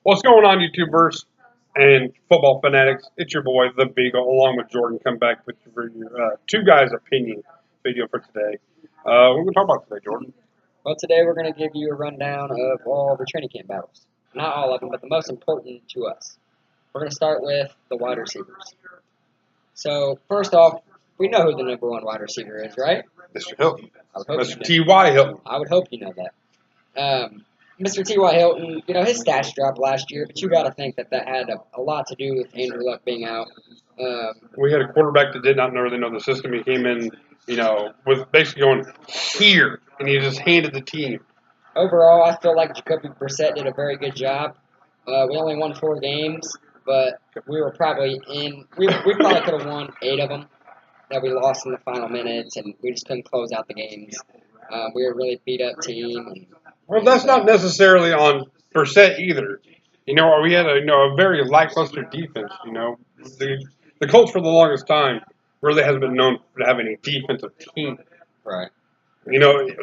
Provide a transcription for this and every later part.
What's going on, YouTubers and football fanatics? It's your boy, The Beagle, along with Jordan. Come back with your two guys' opinion video for today. What are we going to talk about today, Jordan? Well, today we're going to give you a rundown of all the training camp battles. Not all of them, but the most important to us. We're going to start with the wide receivers. So, first off, we know who the number one wide receiver is, right? Mr. Hilton. I would hope Mr. you know. T.Y. Hilton. I would hope you know that. Mr. T.Y. Hilton, his stats dropped last year, but you got to think that had a lot to do with Andrew Luck being out. We had a quarterback that did not really know the system. He came in, with basically going here, and he just handed the team. Overall, I feel like Jacoby Brissett did a very good job. We only won 4 games, but we were probably we probably could have won 8 of them that we lost in the final minutes, and we just couldn't close out the games. We were a really beat up team. Well, that's not necessarily on Brissett either. We had a very lackluster defense. The Colts for the longest time really hasn't been known to have any defensive team. Right.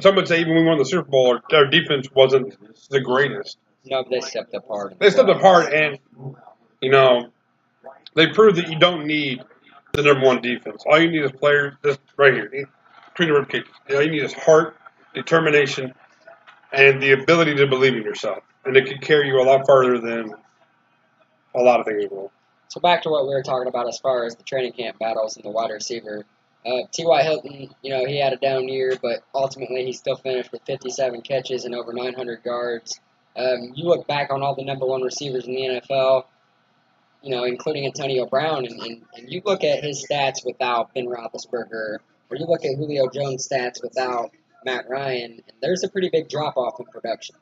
Some would say even when we won the Super Bowl, our defense wasn't the greatest. No, but they stepped apart. They stepped apart, and they proved that you don't need the number one defense. All you need is players, just right here, between the rib cage. All you need is heart, determination, and the ability to believe in yourself. And it can carry you a lot farther than a lot of things will. So back to what we were talking about as far as the training camp battles and the wide receiver. T.Y. Hilton, he had a down year, but ultimately he still finished with 57 catches and over 900 yards. You look back on all the number one receivers in the NFL, including Antonio Brown, and you look at his stats without Ben Roethlisberger, or you look at Julio Jones' stats without Matt Ryan, and there's a pretty big drop-off in production.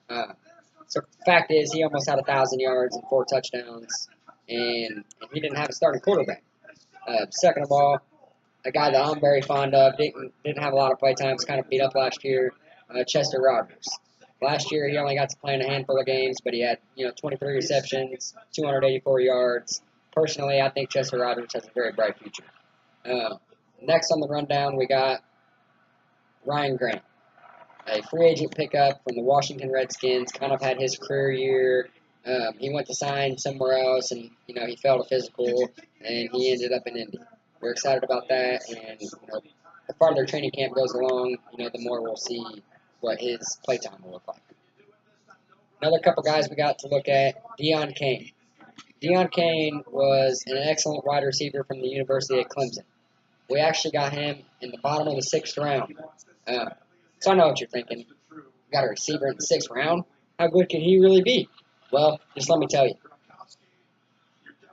So the fact is, he almost had 1,000 yards and 4 touchdowns, and he didn't have a starting quarterback. Second of all, a guy that I'm very fond of, didn't have a lot of play time, was kind of beat up last year, Chester Rogers. Last year, he only got to play in a handful of games, but he had 23 receptions, 284 yards. Personally, I think Chester Rogers has a very bright future. Next on the rundown, we got Ryan Grant, a free agent pickup from the Washington Redskins. Kind of had his career year. He went to sign somewhere else, and he failed a physical, and he ended up in Indy. We're excited about that, and the farther training camp goes along, the more we'll see what his playtime will look like. Another couple guys we got to look at, Deon Cain. Deon Cain was an excellent wide receiver from the University of Clemson. We actually got him in the bottom of the 6th round. So I know what you're thinking. We got a receiver in the 6th round? How good can he really be? Well, just let me tell you.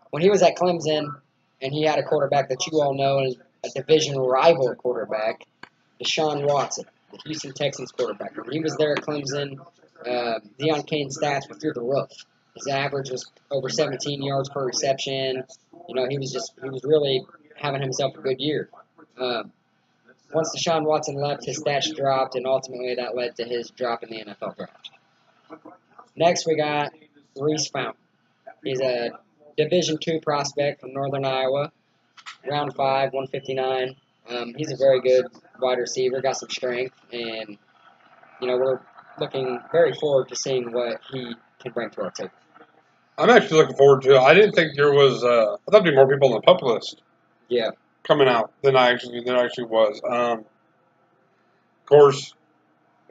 When he was at Clemson, and he had a quarterback that you all know as a division rival quarterback, Deshaun Watson, the Houston Texans quarterback. When he was there at Clemson, Deon Cain's stats were through the roof. His average was over 17 yards per reception. He was really having himself a good year. Once Deshaun Watson left, his stats dropped, and ultimately that led to his drop in the NFL draft. Next, we got Reese Fountain. He's a Division II prospect from Northern Iowa, round 5, 159. He's a very good wide receiver, got some strength, and we're looking very forward to seeing what he can bring to our table. I'm actually looking forward to it. I didn't think there was. I thought there'd be more people on the pup list. Yeah. Coming out than I actually was. Of course,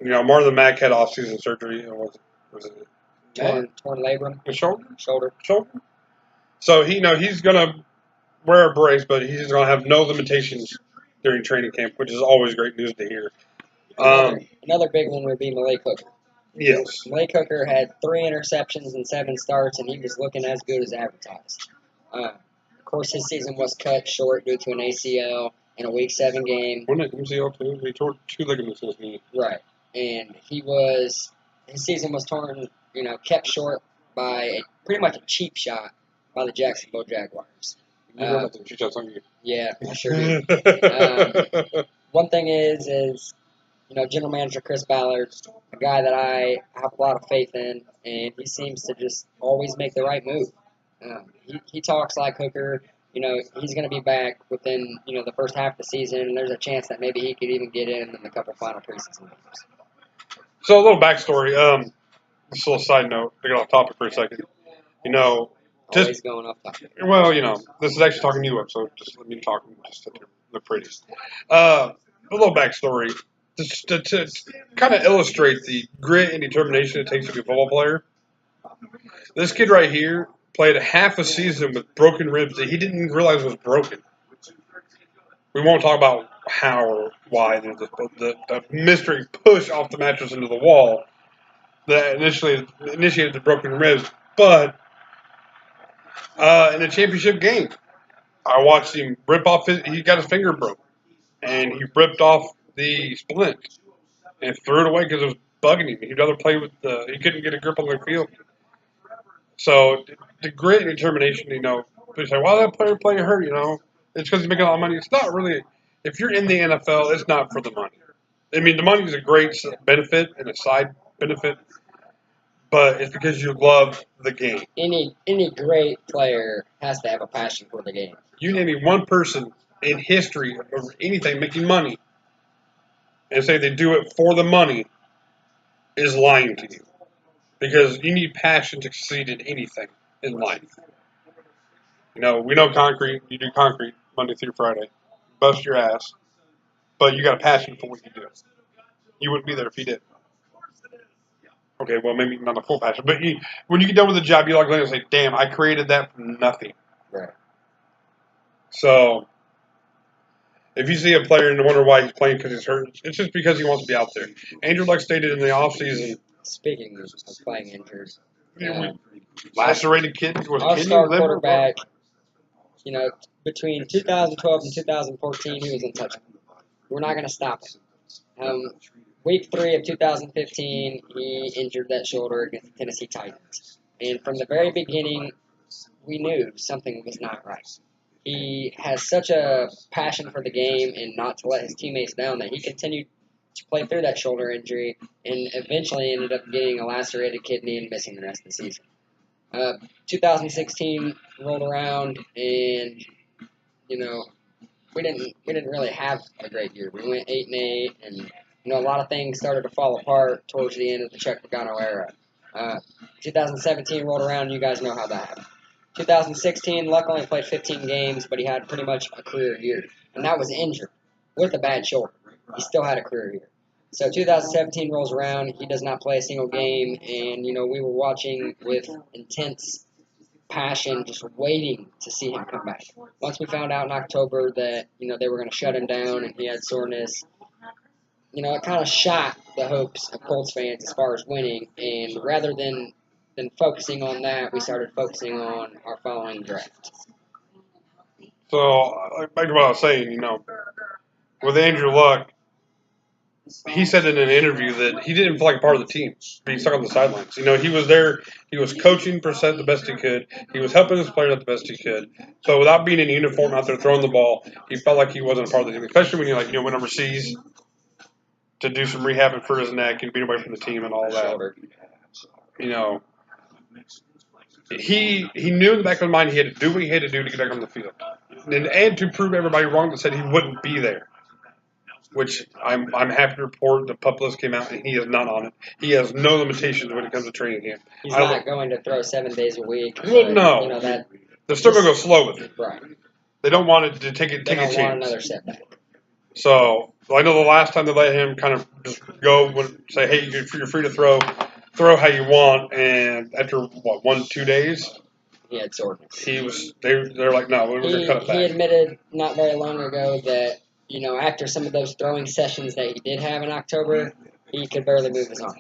Marlon Mack had off-season surgery. Was it torn labrum? The shoulder. Shoulder. So he's gonna wear a brace, but he's gonna have no limitations during training camp, which is always great news to hear. Another big one would be Malik Hooker. Yes. Malik Hooker had 3 interceptions and 7 starts, and he was looking as good as advertised. Of course, his season was cut short due to an ACL in a Week 7 game. Wasn't it MCL too? He tore 2 ligaments in his knee. Right, and his season was torn, kept short by pretty much a cheap shot by the Jacksonville Jaguars. You know about the cheap shots on you? Yeah, I sure do. One thing is General Manager Chris Ballard, a guy that I have a lot of faith in, and he seems to just always make the right move. He talks like Hooker. He's going to be back within, the first half of the season, and there's a chance that maybe he could even get in a couple final preseason games. So a little backstory. Just a little side note, to get off topic for a second. You know, Always going off topic. well, this is actually talking to you, so just let me talk and just sit there, look pretty. A little backstory, just to kind of illustrate the grit and determination it takes to be a football player. This kid right here played a half a season with broken ribs that he didn't even realize was broken. We won't talk about how or why the mystery push off the mattress into the wall that initially initiated the broken ribs, but in a championship game, I watched him rip off he got his finger broke, and he ripped off the splint and threw it away because it was bugging him. He'd rather play with he couldn't get a grip on the field. So the grit and determination, people say, why did that player play hurt? It's because he's making a lot of money. It's not really. If you're in the NFL, it's not for the money. I mean, the money is a great benefit and a side benefit, but it's because you love the game. Any great player has to have a passion for the game. You name me one person in history of anything making money and say they do it for the money is lying to you. Because you need passion to succeed in anything in life. We know concrete, you do concrete Monday through Friday. Bust your ass. But you got a passion for what you do. You wouldn't be there if you did. Okay, well, maybe not a full passion. But when you get done with the job, you like to say, damn, I created that from nothing. Right. So, if you see a player and wonder why he's playing because he's hurt, it's just because he wants to be out there. Andrew Luck stated in the offseason. Speaking of playing injured, lacerated kidney was all-star quarterback. Between 2012 and 2014, he was untouchable. We're not going to stop him. Week 3 of 2015, he injured that shoulder against the Tennessee Titans. And from the very beginning, we knew something was not right. He has such a passion for the game and not to let his teammates down that he continued to play through that shoulder injury and eventually ended up getting a lacerated kidney and missing the rest of the season. 2016 rolled around, and we didn't really have a great year. We went 8-8, and a lot of things started to fall apart towards the end of the Chuck Pagano era. 2017 rolled around, you guys know how that happened. 2016, Luck only played 15 games, but he had pretty much a career year, and that was injured with a bad shoulder. He still had a career year. So 2017 rolls around, he does not play a single game, and we were watching with intense passion, just waiting to see him come back. Once we found out in October that they were going to shut him down and he had soreness, it kind of shot the hopes of Colts fans as far as winning. And rather than focusing on that, we started focusing on our following draft. So back to what I was saying, with Andrew Luck, he said in an interview that he didn't feel like part of the team, being stuck on the sidelines. He was there. He was coaching percent the best he could. He was helping his players out the best he could. So without being in uniform out there throwing the ball, he felt like he wasn't a part of the team, especially when you went overseas to do some rehabbing for his neck and being away from the team and all that. He knew in the back of his mind he had to do what he had to do to get back on the field, and to prove everybody wrong that said he wouldn't be there. Which I'm happy to report the PUP list came out and he is not on it. He has no limitations when it comes to training camp. He's not going to throw 7 days a week. Well, no. They're still going to go slow with it. Right. They don't want it to take a chance. They don't want another setback. So I know the last time they let him kind of just go and say, hey, you're free to throw how you want, and after 1-2 days, he had soreness. They're like, no, we're going to cut it back. He admitted not very long ago that after some of those throwing sessions that he did have in October, he could barely move his arm.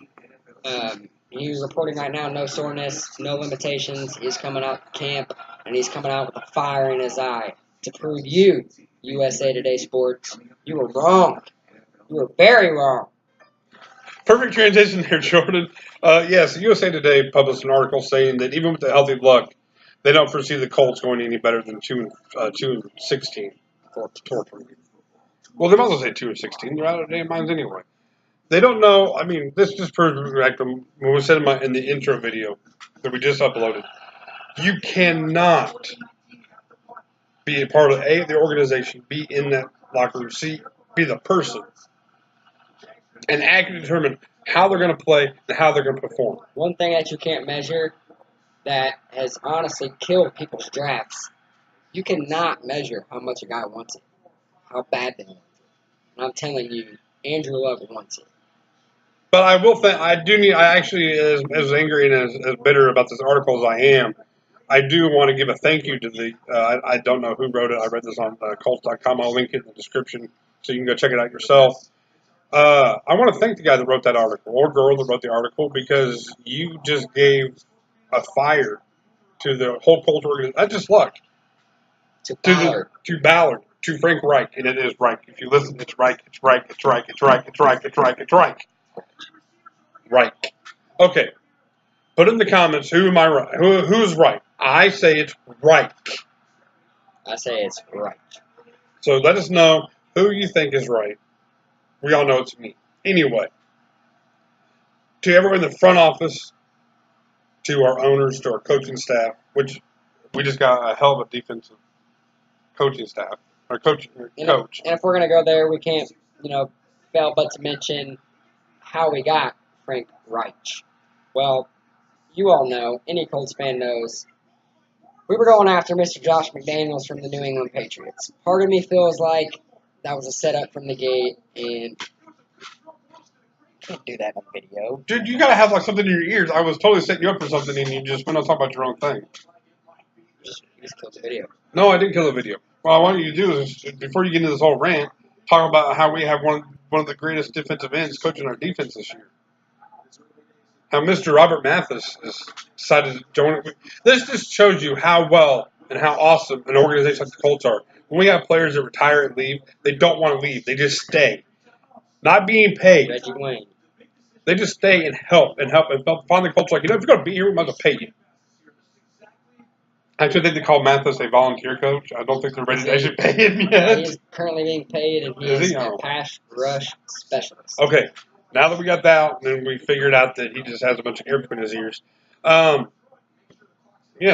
He's reporting right now no soreness, no limitations. He's coming out camp, and he's coming out with a fire in his eye to prove you, USA Today Sports, you were wrong. You were very wrong. Perfect transition there, Jordan. Yes, USA Today published an article saying that even with the healthy Luck, they don't foresee the Colts going any better than 2-16. Well, they might as well say 2-16. They're out of their damn minds anyway. They don't know. I mean, this just proves back to when we said in the intro video that we just uploaded. You cannot be a part of the organization, be in that locker room, be the person, and act and determine how they're going to play and how they're going to perform. One thing that you can't measure that has honestly killed people's drafts, you cannot measure how much a guy wants it, how bad they want it. And I'm telling you, Andrew Luck wants it. But I will think I do need. I actually, as angry and as bitter about this article as I am, I do want to give a thank you to the. I don't know who wrote it. I read this on Colts.com. I'll link it in the description so you can go check it out yourself. I want to thank the guy that wrote that article or girl that wrote the article because you just gave a fire to the whole Colts organization. That's just luck. To Ballard. To Ballard. To Frank Reich. And it is Reich. If you listen, it's Reich. It's Reich. It's Reich. It's Reich. It's Reich. It's Reich. It's Reich. Reich. Okay. Put in the comments who am I right? Who's right? I say it's Reich. I say it's right. So let us know who you think is right. We all know it's me. Anyway, to everyone in the front office, to our owners, to our coaching staff, which we just got a hell of a defensive coaching staff, or coach. And if we're going to go there, we can't, fail but to mention how we got Frank Reich. Well, you all know, any Colts fan knows, we were going after Mr. Josh McDaniels from the New England Patriots. Part of me feels like that was a setup from the gate, and can't do that on video. Dude, you gotta have like something in your ears. I was totally setting you up for something, and you just went on talking about your own thing. Just killed the video. No, I didn't kill the video. What I want you to do is, before you get into this whole rant, talk about how we have one of the greatest defensive ends coaching our defense this year. How Mr. Robert Mathis has decided to join it. This just shows you how well and how awesome an organization like the Colts are. When we have players that retire and leave, they don't want to leave. They just stay. Not being paid. Reggie Wayne. They just stay and help and find the Colts like, if you're going to be here, we might as well pay you. I actually think they call Mathis a volunteer coach. I don't think they're ready to actually pay him yet. He's currently being paid, and he is a pass rush specialist. Okay. Now that we got that out, and we figured out that he just has a bunch of air between his ears. Yeah,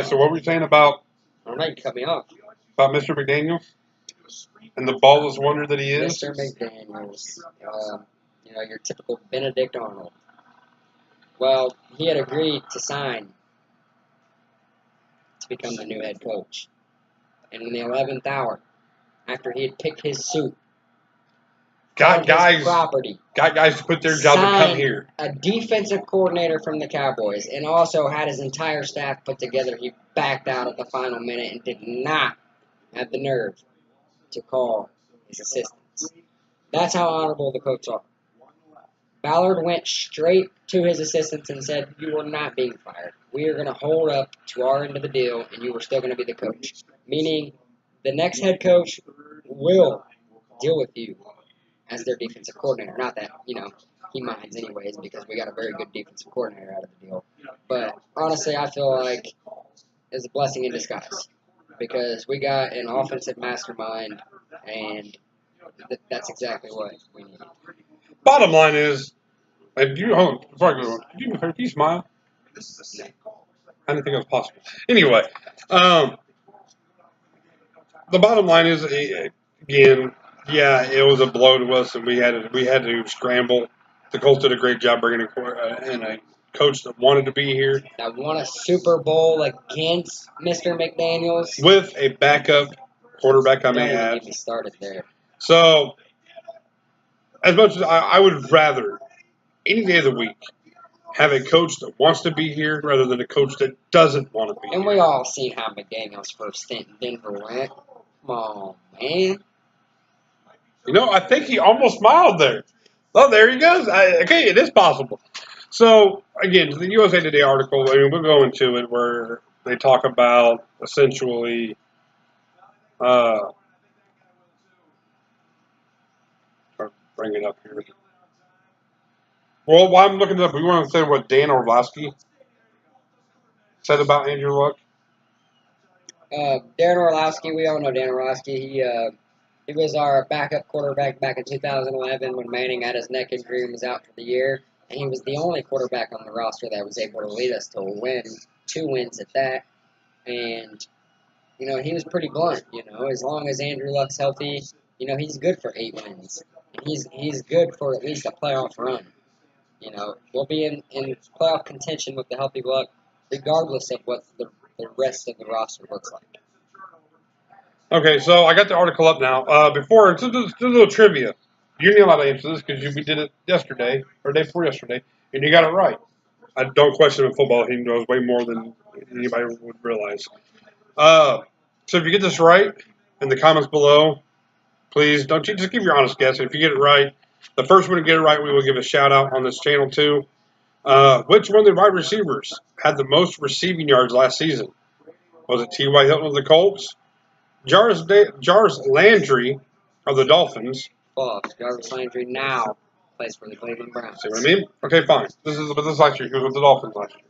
so what were you saying about... I don't know, you cut me off. About Mr. McDaniels? And the ballless wonder that he is? Mr. McDaniels. Your typical Benedict Arnold. Well, he had agreed to sign to become the new head coach. And in the 11th hour, after he had picked his suit, got guys to put their job to come here. A defensive coordinator from the Cowboys, and also had his entire staff put together. He backed out at the final minute and did not have the nerve to call his assistants. That's how honorable the Colts are. Ballard went straight to his assistants and said, "You are not being fired. We are going to hold up to our end of the deal, and you are still going to be the coach." Meaning, the next head coach will deal with you as their defensive coordinator. Not that, he minds anyways, because we got a very good defensive coordinator out of the deal. But honestly, I feel like it's a blessing in disguise, because we got an offensive mastermind, and that's exactly what we need. Bottom line is, hold on, before I go on, can you smile? I didn't think it was possible. Anyway, the bottom line is, again, yeah, it was a blow to us, and we had to scramble. The Colts did a great job bringing in a coach that wanted to be here. That won a Super Bowl against Mr. McDaniels. With a backup quarterback, I may add. Don't even get me started there. So, as much as I would rather, any day of the week, have a coach that wants to be here rather than a coach that doesn't want to be here. And we all seen how McDaniels' first stint in Denver went. Come on, man. I think he almost smiled there. Oh, there he goes. Okay, it is possible. So, again, the USA Today article, we'll go into it where they talk about essentially bring it up here. Well, while I'm looking it up, we want to say what Dan Orlovsky said about Andrew Luck. Darren Orlovsky, we all know Dan Orlovsky. He was our backup quarterback back in 2011 when Manning had his neck injury and was out for the year. And he was the only quarterback on the roster that was able to lead us to a win, 2 wins at that. And, he was pretty blunt, as long as Andrew Luck's healthy, he's good for 8 wins. And he's good for at least a playoff run. we'll be in playoff contention with the healthy luck, regardless of what the rest of the roster looks like. Okay, so I got the article up now. Before, just a little trivia. You knew how to answer this because we did it yesterday, or day before yesterday, and you got it right. I don't question him in football. He knows way more than anybody would realize. So if you get this right in the comments below, please don't you just give your honest guess. If you get it right, the first one to get it right, we will give a shout out on this channel too. Which one of the wide receivers had the most receiving yards last season? Was it T.Y. Hilton of the Colts, Jarvis Landry of the Dolphins? False. Jarvis Landry now plays for the Cleveland Browns. See what I mean? Okay, fine. This is last year. He was with the Dolphins last year.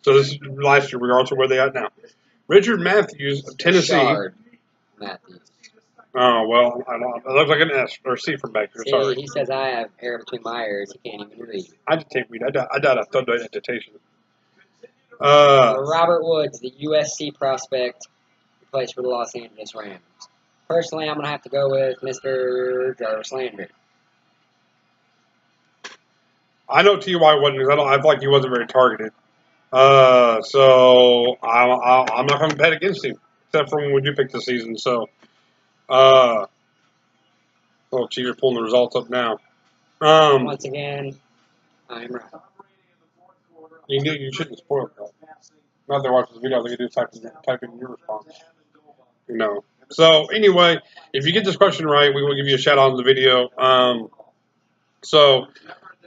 So this is last year, regardless of where they at now. Richard Matthews of Tennessee. Shard Matthews. Oh, well, it looks like an S or C from back there. Sorry. He says I have hair between my ears. He can't even read. I just can't read. I died a third digitation. Robert Woods, the USC prospect, who plays for the Los Angeles Rams. Personally, I'm going to have to go with Mr. Jarvis Landry. I know Ty wasn't because I feel like he wasn't very targeted. So I'm not going to bet against him, except for when we do pick the season. So, oh, gee, you're pulling the results up now. Once again, I'm right. You shouldn't spoil that. Not they're watching this video, they can do type in your response. So anyway, if you get this question right, we will give you a shout out in the video. So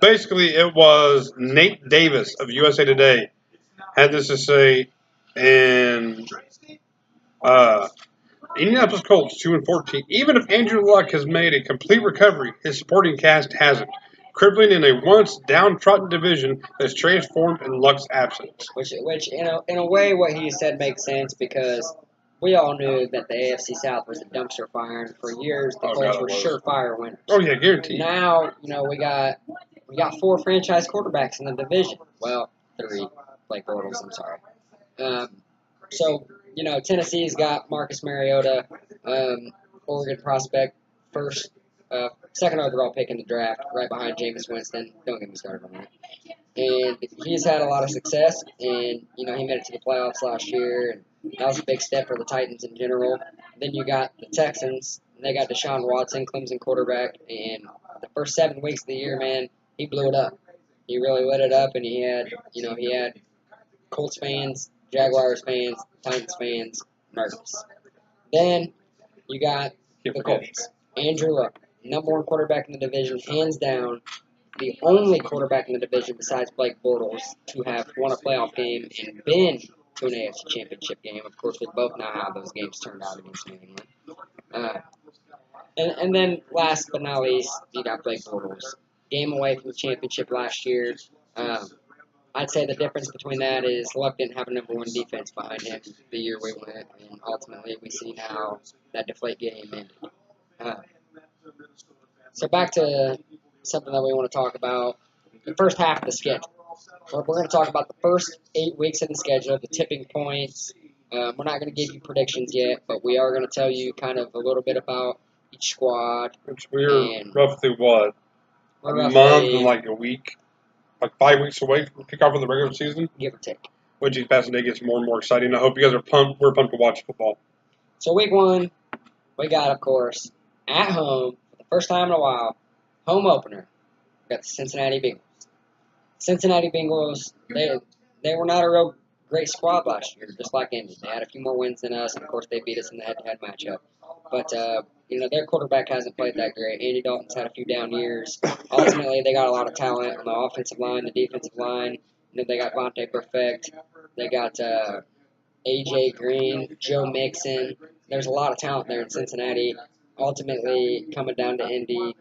basically, it was Nate Davis of USA Today had this to say, and Indianapolis Colts 2-14. Even if Andrew Luck has made a complete recovery, his supporting cast hasn't, crippling in a once downtrodden division that's transformed in Luck's absence. Which in a way, what he said makes sense because we all knew that the AFC South was a dumpster fire, and for years the Colts were surefire winners. Oh yeah, guaranteed. Now we got 4 franchise quarterbacks in the division. Well, 3. Blake Bortles, I'm sorry. So Tennessee's got Marcus Mariota, Oregon prospect, second overall pick in the draft, right behind Jameis Winston. Don't get me started on that. And he's had a lot of success, and he made it to the playoffs last year, and that was a big step for the Titans in general. Then you got the Texans, and they got Deshaun Watson, Clemson quarterback, and the first 7 weeks of the year, man, he blew it up. He really lit it up, and he had Colts fans, Jaguars fans, Titans fans nervous. Then you got the Colts. Andrew Luck, number 1 quarterback in the division, hands down, the only quarterback in the division besides Blake Bortles to have won a playoff game and been to an AFC Championship game. Of course, we both know how those games turned out against New England. And then last but not least, you got Blake Bortles. Game away from the championship last year. I'd say the difference between that is Luck didn't have a number 1 defense behind him the year we went, and ultimately we see now that deflate game ended. So back to something that we want to talk about, the first half of the schedule. We're going to talk about the first 8 weeks of the schedule, the tipping points. We're not going to give you predictions yet, but we are going to tell you kind of a little bit about each squad. Which we're roughly what? A month and like a week? Like 5 weeks away from the kickoff of the regular season? Give or take. Which each passing day gets more and more exciting. I hope you guys are pumped. We're pumped to watch football. So week 1, we got, of course, at home, for the first time in a while, home opener. We got the Cincinnati Bengals. Cincinnati Bengals, they were not a real great squad last year, just like Indy. They had a few more wins than us, and of course they beat us in the head-to-head matchup. But, their quarterback hasn't played that great. Andy Dalton's had a few down years. Ultimately, they got a lot of talent on the offensive line, the defensive line. They got Vontae Perfect. They got A.J. Green, Joe Mixon. There's a lot of talent there in Cincinnati. Ultimately, coming down to Indy,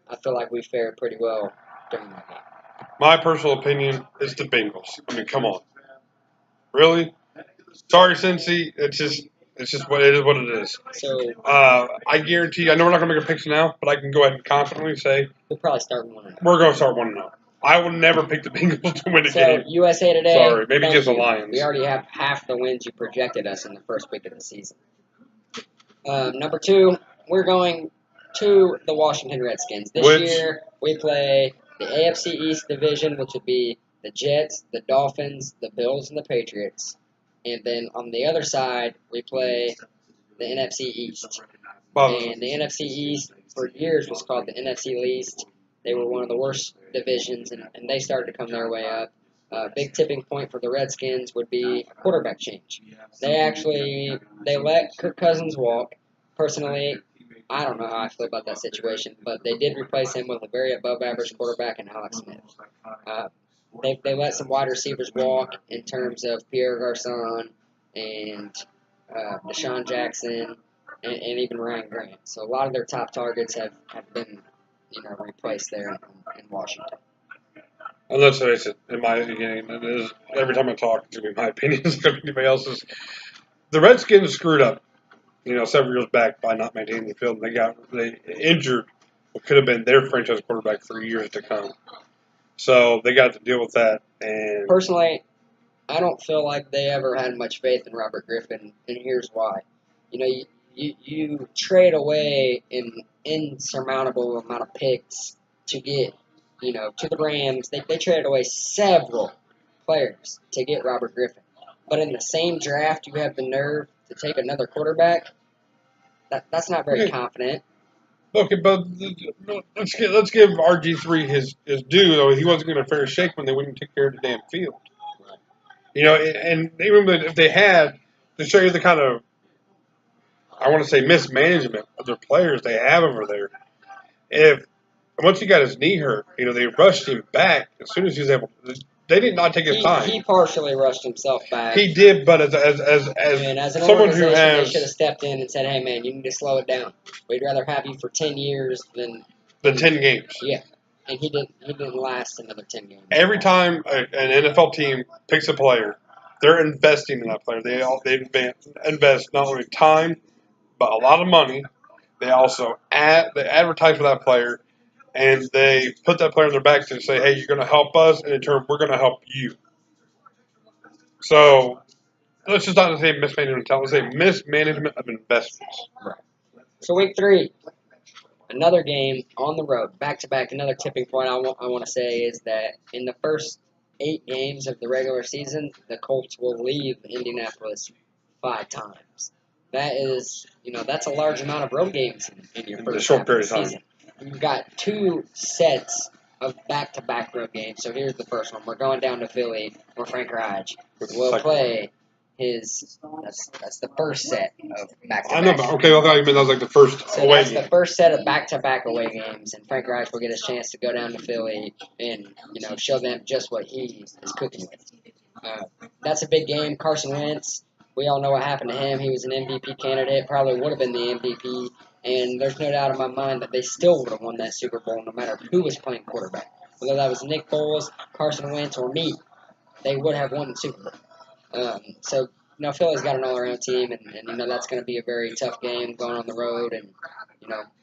I feel like we fared pretty well during that game. My personal opinion is the Bengals. I mean, come on. Really? Sorry, Cincy. It's just what it is. What it is. So I guarantee. I know we're not going to make a picks now, but I can go ahead and confidently say we'll probably start 1-0. We're going to start 1-0. I will never pick the Bengals to win a game. So USA Today. Sorry, maybe just the Lions. We already have half the wins you projected us in the first week of the season. Number 2, we're going to the Washington Redskins. This year we play the AFC East division, which would be the Jets, the Dolphins, the Bills, and the Patriots. And then on the other side, we play the NFC East. And the NFC East, for years, was called the NFC Least. They were one of the worst divisions, and they started to come their way up. Big tipping point for the Redskins would be a quarterback change. They let Kirk Cousins walk. Personally, I don't know how I feel about that situation, but they did replace him with a very above-average quarterback in Alex Smith. Uh, they let some wide receivers walk in terms of Pierre Garcon and Deshaun Jackson and even Ryan Grant. So a lot of their top targets have been replaced there in Washington. And let's face it, in my opinion, it is every time I talk, it's gonna be my opinion. It's gonna be anybody else's. The Redskins screwed up, several years back by not maintaining the field. They injured what could have been their franchise quarterback for years to come. So they got to deal with that. And personally, I don't feel like they ever had much faith in Robert Griffin, and here's why. You trade away an insurmountable amount of picks to get, to the Rams. They traded away several players to get Robert Griffin. But in the same draft, you have the nerve to take another quarterback. That's not very confident. Okay, but let's give RG3 his due, though. He wasn't going to fair shake when they wouldn't take care of the damn field. And even if they had, to show you the kind of, I want to say, mismanagement of their players they have over there, once he got his knee hurt, they rushed him back as soon as he was able. They did not take his time. He partially rushed himself back. He did, but as an someone who they should have stepped in and said, "Hey, man, you need to slow it down. We'd rather have you for 10 years than 10 games." Yeah, and he didn't last another 10 games. Every time an NFL team picks a player, they're investing in that player. They invest not only time, but a lot of money. They also they advertise for that player, and they put that player on their back to say, "Hey, you're going to help us, and in turn, we're going to help you." So let's just not say mismanagement. Let's say mismanagement of investments. Right. So week 3, another game on the road, back to back. Another tipping point I want to say is that in the first 8 games of the regular season, the Colts will leave Indianapolis 5 times. That is, that's a large amount of road games in your first short period of season. You've got 2 sets of back-to-back road games. So here's the first one. We're going down to Philly, where Frank Reich will play his. That's the first set of back-to-back. I know, but okay, I thought you meant that was like the first away game. That's the first set of back-to-back away games, and Frank Reich will get his chance to go down to Philly and show them just what he is cooking with. That's a big game. Carson Wentz. We all know what happened to him. He was an MVP candidate, probably would have been the MVP, and there's no doubt in my mind that they still would have won that Super Bowl no matter who was playing quarterback. Whether that was Nick Foles, Carson Wentz, or me, they would have won the Super Bowl. So Philly's got an all-around team, and that's going to be a very tough game going on the road, and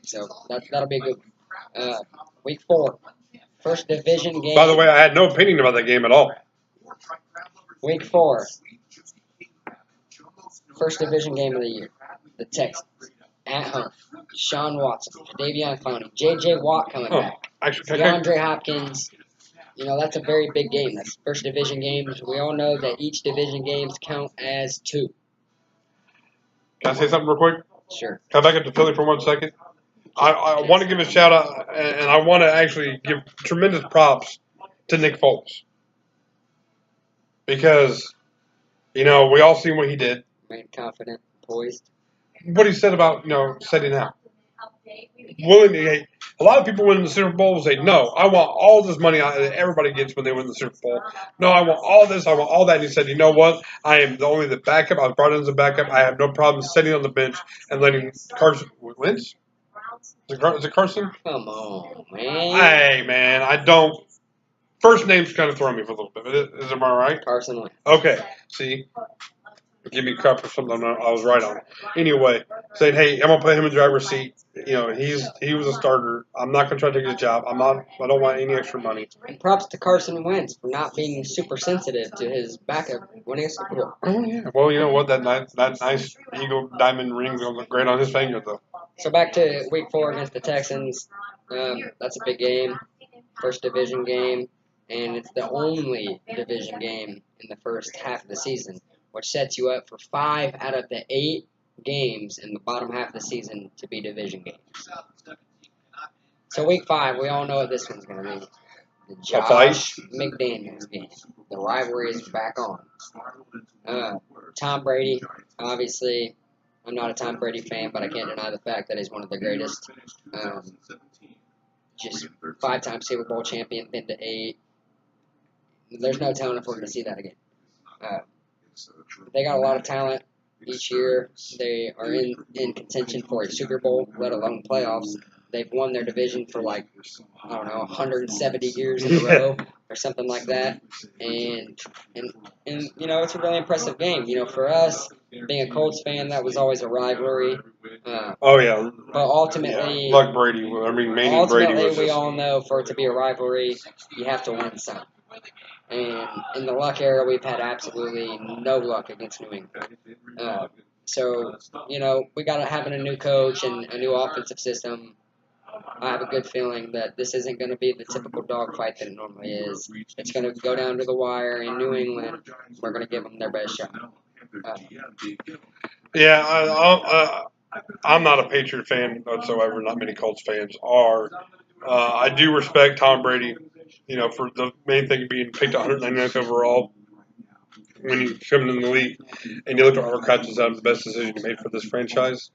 so that'll be a good one. Week 4, first division game. By the way, I had no opinion about that game at all. Week 4. First division game of the year. The Texans at home. Sean Watson, Davion Clowney, J.J. Watt coming back. DeAndre Hopkins. That's a very big game. That's first division games. We all know that each division games count as 2. Can I say something real quick? Sure. Come back up to Philly for 1 second. I want to give a shout out, and I want to actually give tremendous props to Nick Foles. Because, we all seen what he did. Remain confident, poised. What he said about, setting out. A lot of people win the Super Bowl say, no, I want all this money that everybody gets when they win the Super Bowl. No, I want all this, I want all that. And he said, you know what? I am only the backup. I was brought in as a backup. I have no problem sitting on the bench and letting Carson Wentz? Is it Carson? Come on, man. Hey, man, I don't. First names kind of throw me for a little bit. Is it all right? Carson Wentz. Okay. See? Give me crap for something I was right on. Anyway, saying, hey, I'm gonna put him in the driver's seat. He was a starter. I'm not gonna try to take his job. I don't want any extra money. And props to Carson Wentz for not being super sensitive to his backup winning a Super Bowl. Oh yeah. Well, you know what? That nice eagle diamond ring will look great on his finger, though. So back to week 4 against the Texans. That's a big game. first division game, and it's the only division game in the first half of the season, which sets you up for 5 out of the 8 games in the bottom half of the season to be division games. So week 5, we all know what this one's going to be. The Josh McDaniels game. The rivalry is back on. Tom Brady, obviously, I'm not a Tom Brady fan, but I can't deny the fact that he's one of the greatest. Just 5-time Super Bowl champion, been to 8. There's no telling if we're going to see that again. They got a lot of talent each year. They are in contention for a Super Bowl, let alone playoffs. They've won their division for 170 years in a row or something like that. And it's a really impressive game. For us, being a Colts fan, that was always a rivalry. Oh yeah. But ultimately, like Brady. Manning Brady was. We all know for it to be a rivalry, you have to win some. And in the luck era, we've had absolutely no luck against New England. So we got to having a new coach and a new offensive system. I have a good feeling that this isn't going to be the typical dogfight that it normally is. It's going to go down to the wire in New England. We're going to give them their best shot. I'm not a Patriot fan whatsoever. Not many Colts fans are. I do respect Tom Brady, for the main thing being picked 199th overall when he came in the league. And you look at Robert Kraft as the best decision he made for this franchise.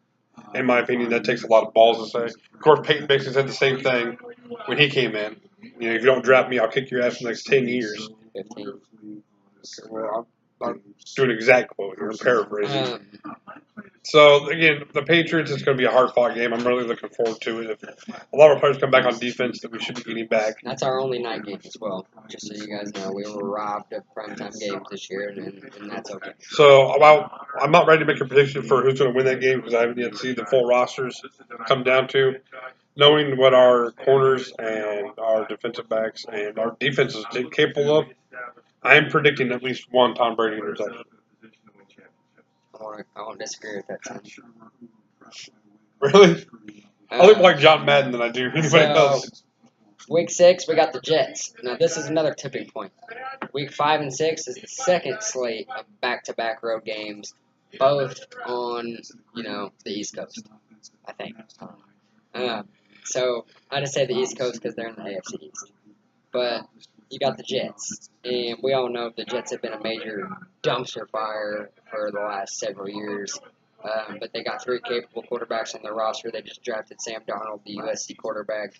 In my opinion, that takes a lot of balls to say. Of course, Peyton basically said the same thing when he came in. If you don't draft me, I'll kick your ass for the next 10 years. 15. Okay, well, I'm doing an exact quote here. I'm paraphrasing. So, again, the Patriots, it's going to be a hard-fought game. I'm really looking forward to it. If a lot of our players come back on defense that we should be getting back. That's our only night game as well, just so you guys know. We were robbed of primetime games this year, and that's okay. So, I'm not ready to make a prediction for who's going to win that game because I haven't yet seen the full rosters come down to. Knowing what our corners and our defensive backs and our defense is capable of, I am predicting at least one Tom Brady interception. I won't disagree with that, Tim. Really? I look like John Madden than I do anybody else. Week 6, we got the Jets. Now, this is another tipping point. Week 5 and 6 is the second slate of back-to-back road games, both on, the East Coast, I think. So, I just say the East Coast because they're in the AFC East. But you got the Jets, and we all know the Jets have been a major dumpster fire for the last several years. But they got 3 capable quarterbacks on their roster. They just drafted Sam Darnold, the USC quarterback,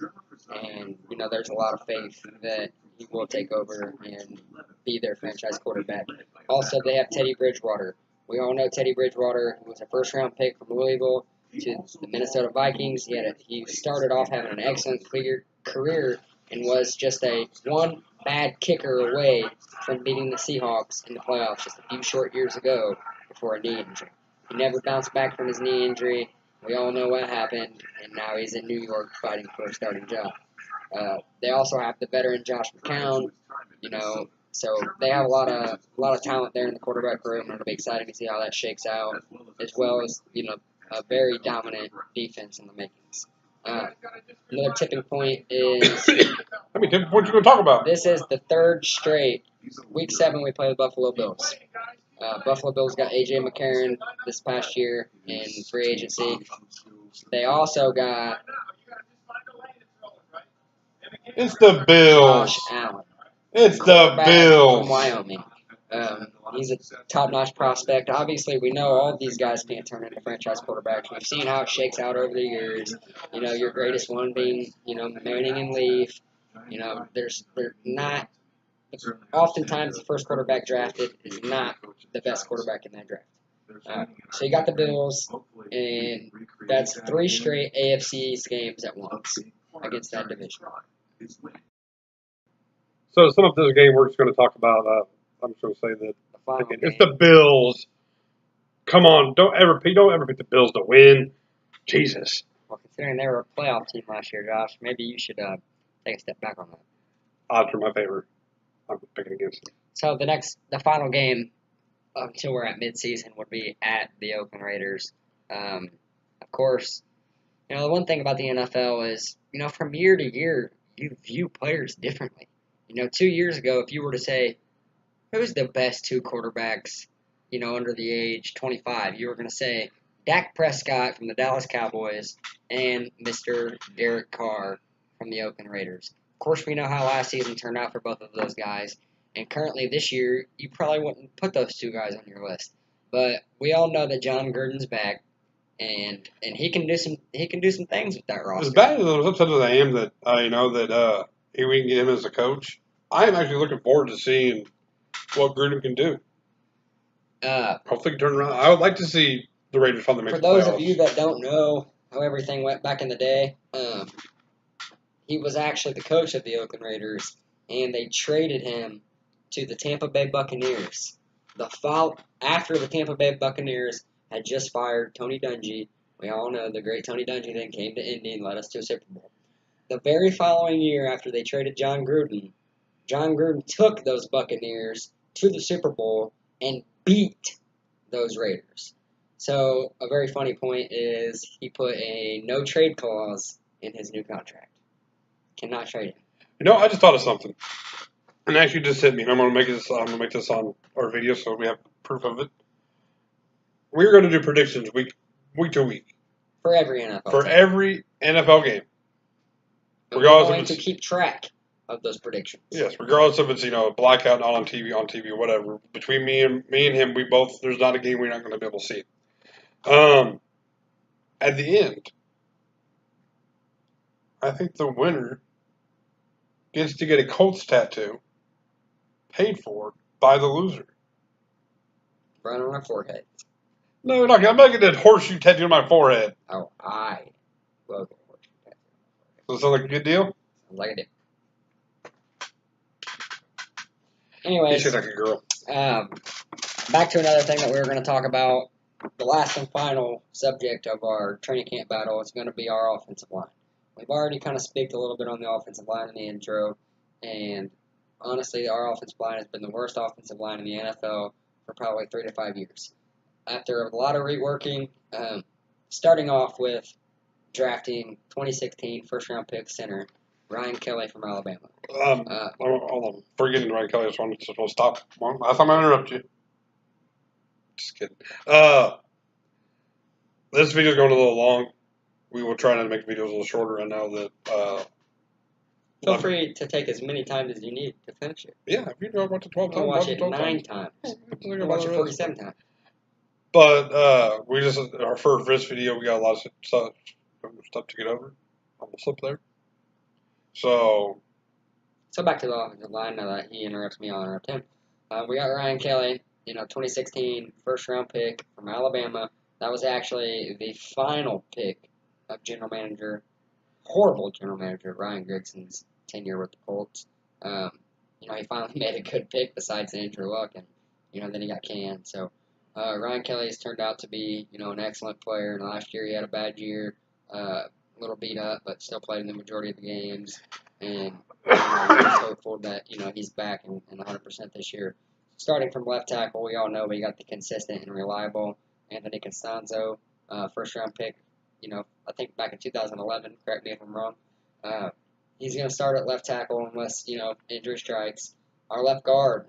and there's a lot of faith that he will take over and be their franchise quarterback. Also, they have Teddy Bridgewater. We all know Teddy Bridgewater, who was a first-round pick from Louisville to the Minnesota Vikings. He started off having an excellent career and was just one bad kicker away from beating the Seahawks in the playoffs just a few short years ago before a knee injury. He never bounced back from his knee injury. We all know what happened, and now he's in New York fighting for a starting job. They also have the veteran Josh McCown, so they have a lot of talent there in the quarterback room, and it'll be exciting to see how that shakes out, as well as a very dominant defense in the makings. Another tipping point is. How many tipping points are you going to talk about? This is the 3rd straight. Week 7, we play the Buffalo Bills. Buffalo Bills got A.J. McCarron this past year in free agency. They also got. It's the Bills. Josh Allen. It's the Bills. From Wyoming. He's a top-notch prospect. Obviously, we know all of these guys can't turn into franchise quarterbacks. We've seen how it shakes out over the years. Your greatest one being, Manning and Leaf. They're not. Oftentimes, the first quarterback drafted is not the best quarterback in that draft. So you got the Bills, and that's 3 straight AFC East games at once against that division. So some of this game we're just going to talk about. I'm just going to say that it's the Bills. Come on, don't ever pick the Bills to win. Jesus. Well, considering they were a playoff team last year, Josh, maybe you should take a step back on that. Odds are my favor. I'm picking against them. So the final game until we're at midseason would be at the Oakland Raiders. Of course, the one thing about the NFL is, from year to year, you view players differently. 2 years ago, if you were to say, who's the best two quarterbacks, under the age 25, you were going to say Dak Prescott from the Dallas Cowboys and Mr. Derek Carr from the Oakland Raiders. Of course, we know how last season turned out for both of those guys, and currently this year, you probably wouldn't put those two guys on your list. But we all know that John Gruden's back, and he can do some things with that roster. As bad as upset as I am that we can get him as a coach, I am actually looking forward to seeing what Gruden can do. Hopefully, he can turn around. I would like to see the Raiders finally make the playoffs. For those of you that don't know how everything went back in the day, he was actually the coach of the Oakland Raiders, and they traded him to the Tampa Bay Buccaneers. After the Tampa Bay Buccaneers had just fired Tony Dungy, we all know the great Tony Dungy then came to Indy and led us to a Super Bowl. The very following year after they traded John Gruden took those Buccaneers to the Super Bowl and beat those Raiders. So a very funny point is he put a no trade clause in his new contract. Cannot trade him. I just thought of something, and actually just hit me. And I'm gonna make this on our video so we have proof of it. We're going to do predictions week to week for every NFL. For every NFL game. We're going to keep track of those predictions. Yes, regardless if it's blackout, not on TV, whatever. Between me and him, there's not a game we're not going to be able to see. At the end, I think the winner gets to get a Colts tattoo paid for by the loser. Right on my forehead. No, we're not. I'm not getting that horseshoe tattoo on my forehead. Oh, I love a horseshoe tattoo on my forehead. Does that sound like a good deal? Sounds like a deal. Anyways, she's like a girl. Back to another thing that we were going to talk about. The last and final subject of our training camp battle is going to be our offensive line. We've already kind of speaked a little bit on the offensive line in the intro, and honestly, our offensive line has been the worst offensive line in the NFL for probably 3 to 5 years. After a lot of reworking, starting off with drafting 2016 first-round pick center Ryan Kelly from Alabama. Hold on. Before getting to Ryan Kelly, I just want to stop. Last time I interrupt you. Just kidding. This video is going a little long. We will try to make videos a little shorter. I know that. Feel free to take as many times as you need to finish it. Yeah, if you watch it 12 times, watch it 9 times. Watch it 47 times. But our first video, we got a lot of stuff to get over on the slip there. So back to the offensive line now that he interrupts me on our 10. We got Ryan Kelly, 2016 first-round pick from Alabama. That was actually the final pick of horrible general manager Ryan Grigson's tenure with the Colts. He finally made a good pick besides Andrew Luck, and then he got canned. So Ryan Kelly has turned out to be an excellent player. And last year he had a bad year, a little beat up, but still played in the majority of the games. And we're hopeful that he's back and 100% this year. Starting from left tackle, we all know we got the consistent and reliable Anthony Costanzo, first-round pick. I think back in 2011. Correct me if I'm wrong. He's going to start at left tackle unless injury strikes. Our left guard,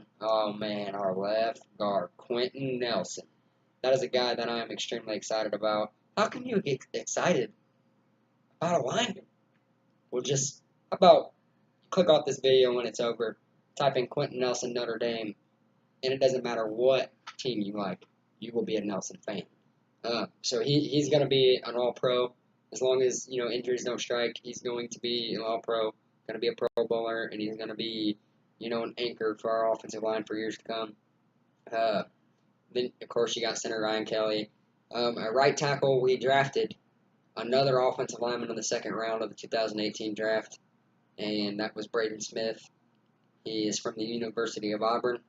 Quentin Nelson. That is a guy that I am extremely excited about. How can you get excited about a lineman? Well, how about click off this video when it's over, type in Quentin Nelson Notre Dame, and it doesn't matter what team you like, you will be a Nelson fan. So he's going to be an All-Pro. As long as injuries don't strike, he's going to be an All-Pro, going to be a Pro Bowler, and he's going to be an anchor for our offensive line for years to come. Then of course you got center Ryan Kelly. At right tackle, we drafted another offensive lineman in the second round of the 2018 draft, and that was Braden Smith. He is from the University of Auburn.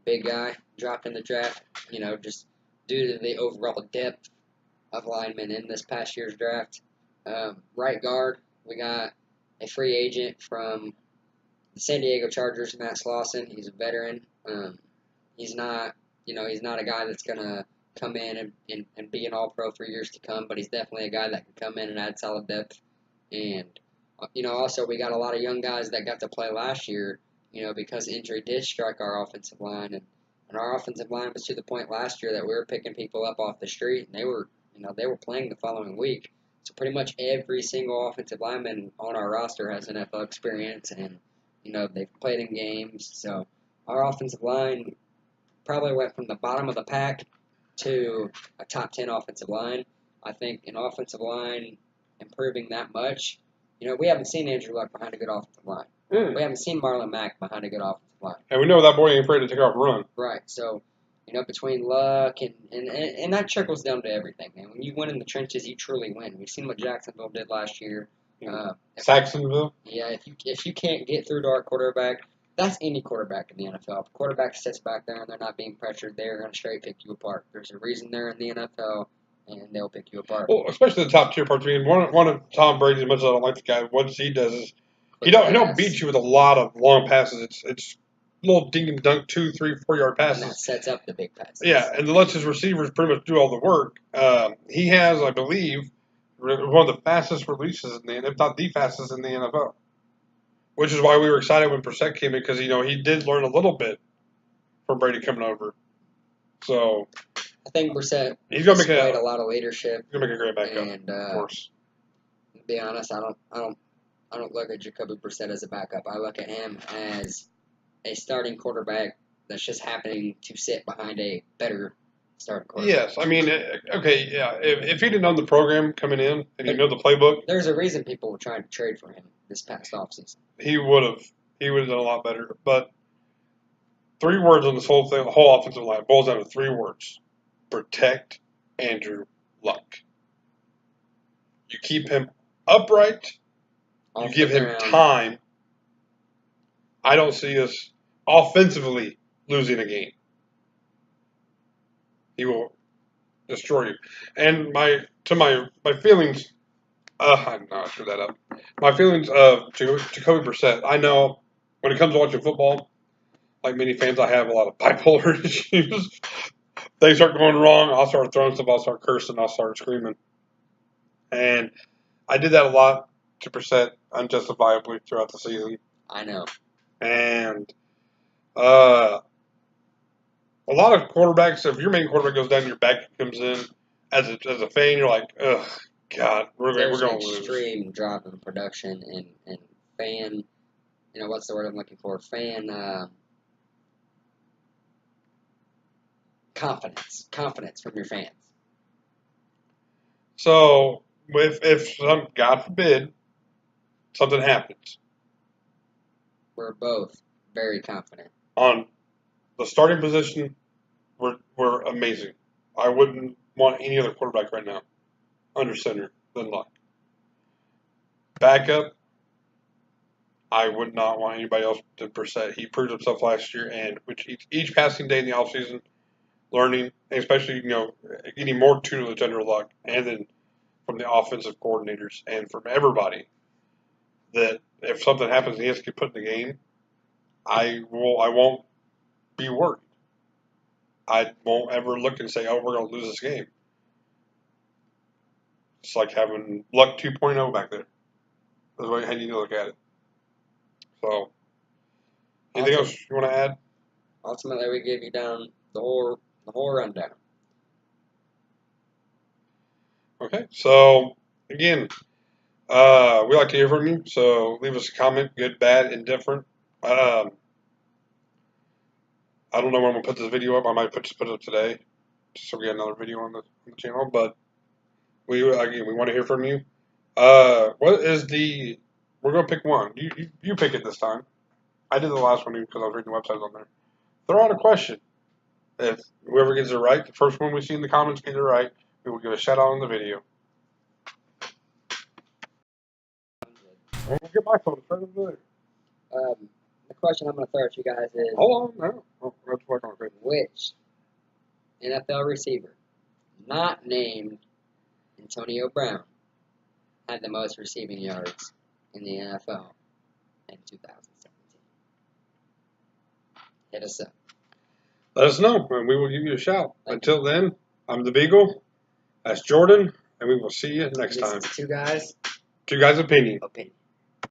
Big guy, dropped in the draft, just due to the overall depth of linemen in this past year's draft. Right guard, we got a free agent from the San Diego Chargers, Matt Slauson. He's a veteran. He's not a guy that's going to come in and be an All-Pro for years to come, but he's definitely a guy that can come in and add solid depth. And Also we got a lot of young guys that got to play last year, because injury did strike our offensive line, and our offensive line was to the point last year that we were picking people up off the street, and they were playing the following week. So pretty much every single offensive lineman on our roster has NFL experience, and they've played in games. So our offensive line probably went from the bottom of the pack to a top 10 offensive line. I think an offensive line improving that much, we haven't seen Andrew Luck behind a good offensive line. We haven't seen Marlon Mack behind a good offensive line. And we know that boy ain't afraid to take off and run. Right. So, between Luck and that trickles down to everything, man. When you win in the trenches, you truly win. We've seen what Jacksonville did last year. Saxonville. Yeah, if you can't get through to our quarterback, that's any quarterback in the NFL. If a quarterback sits back there and they're not being pressured, they're going to straight pick you apart. There's a reason they're in the NFL, and they'll pick you apart. Well, especially the top tier parts. I mean, one of Tom Brady's, as much as I don't like the guy, what he does is he don't beat you with a lot of long passes. It's little dink and dunk 2, 3, 4 yard passes. And that sets up the big passes. Yeah, and lets his receivers pretty much do all the work. He has, I believe, one of the fastest releases if not the fastest in the NFL. Which is why we were excited when Brissett came in, because he did learn a little bit from Brady coming over. So I think Brissett he's gonna make a lot of leadership. He's gonna make a great backup, and, of course. To be honest, I don't look at Jacoby Brissett as a backup. I look at him as a starting quarterback that's just happening to sit behind a better starting quarterback. Yes, I mean, okay, yeah. If he didn't know the program coming in and he knew the playbook, there's a reason people were trying to trade for him this past offseason. He would have done a lot better. But 3 words on this whole thing, the whole offensive line boils down to 3 words: protect Andrew Luck. You keep him upright. You give him time. I don't see us offensively losing a game. He will destroy you. And my feelings, I'm not screw that up. My feelings of Jacoby Brissett. I know when it comes to watching football, like many fans, I have a lot of bipolar issues. Things start going wrong, I'll start throwing stuff, I'll start cursing, I'll start screaming. And I did that a lot to Brissett unjustifiably throughout the season. I know. And a lot of quarterbacks, if your main quarterback goes down, your back comes in. As a fan, you're like, ugh, God, we're going to lose. Extreme drop in production and fan, what's the word I'm looking for? Fan confidence from your fans. So, if God forbid, something happens, we're both very confident. On the starting position, we're amazing. I wouldn't want any other quarterback right now under center than Luck. Backup, I would not want anybody else to Brissett. He proved himself last year, and which each passing day in the offseason, learning, and especially getting more tutelage under Luck, and then from the offensive coordinators and from everybody, that if something happens and he has to get put in the game, I won't be worried. I won't ever look and say, oh, we're going to lose this game. It's like having Luck 2.0 back there. That's how you need to look at it. So, anything else you want to add? Ultimately, we gave you down the whole rundown. Okay, so again, we like to hear from you. So leave us a comment, good, bad, indifferent. I don't know when I'm gonna put this video up. I might just put it up today, just so we get another video on the channel. But we want to hear from you. What is the? We're gonna pick one. You pick it this time. I did the last one because I was reading the websites on there. Throw out a question. If whoever gets it right, the first one we see in the comments gets it right, we will give a shout out on the video. I'll get my phone. It's right over there. The question I'm going to throw at you guys is, hold on, no. Oh, let's work on it. Which NFL receiver, not named Antonio Brown, had the most receiving yards in the NFL in 2017? Hit us up. Let us know, and we will give you a shout. Until then, I'm the Beagle. That's Jordan, and we will see you next time. Two guys' opinion.